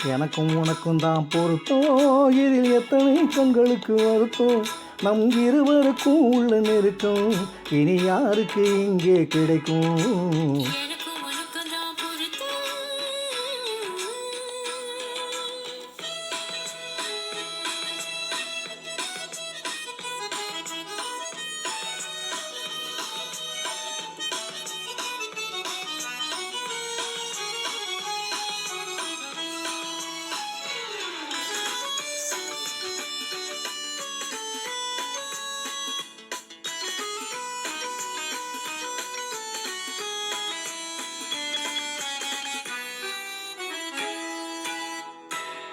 எனக்கும் உனக்கும் தான் பொருத்தம், இதில் எத்தனை கண்களுக்கு வருத்தம். நம் இருவருக்கும் உள்ள நெருக்கம் இனி யாருக்கு இங்கே கிடைக்கும்?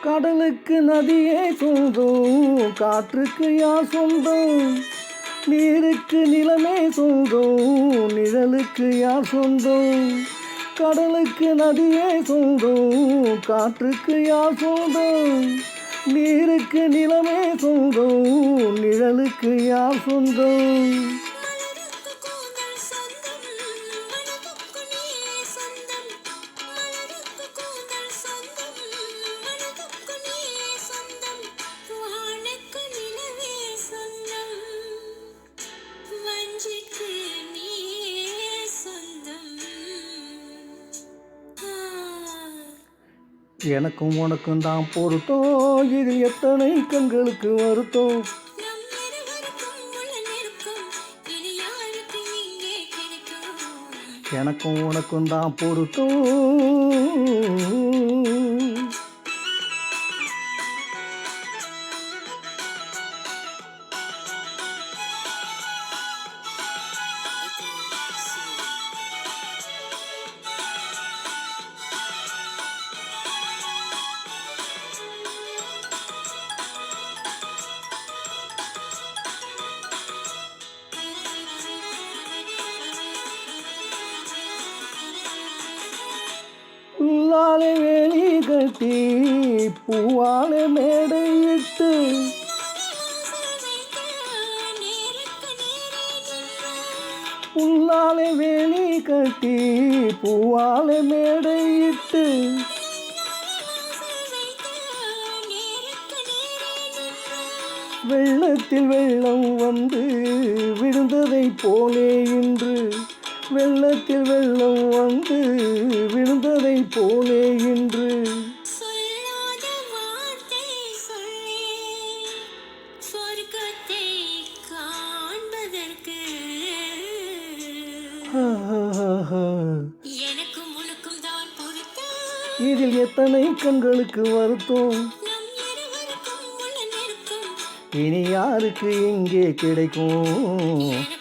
கடலுக்கு நதியே சொந்தம், காற்றுக்கு யார் சொந்தம்? நீருக்கு நிலமே சொந்தம், நிழலுக்கு யார் சொந்தம்? கடலுக்கு நதியே சொந்தம், காற்றுக்கு யார் சொந்தம்? நீருக்கு நிலமே சொந்தம், நிழலுக்கு யார் சொந்தம்? எனக்கும் உனக்கும் தான் பொருத்தம், இது எத்தனை கண்களுக்கு வருத்தம். எனக்கும் உனக்கும் தான் பொருத்தம். புல்லாலே வேலி கட்டி பூவாலே மேடையிட்டு, புல்லாலே வேலி கட்டி பூவாலே மேடையிட்டு, வெள்ளத்தில் வெள்ளம் வந்து விழுந்ததை போலே இன்று, வெள்ளத்தில் வெள்ளம் வந்து விழுந்ததை போலே இன்று. இதில் எத்தனை கண்களுக்கு வருத்தம், இனி யாருக்கு இங்கே கிடைக்கும்?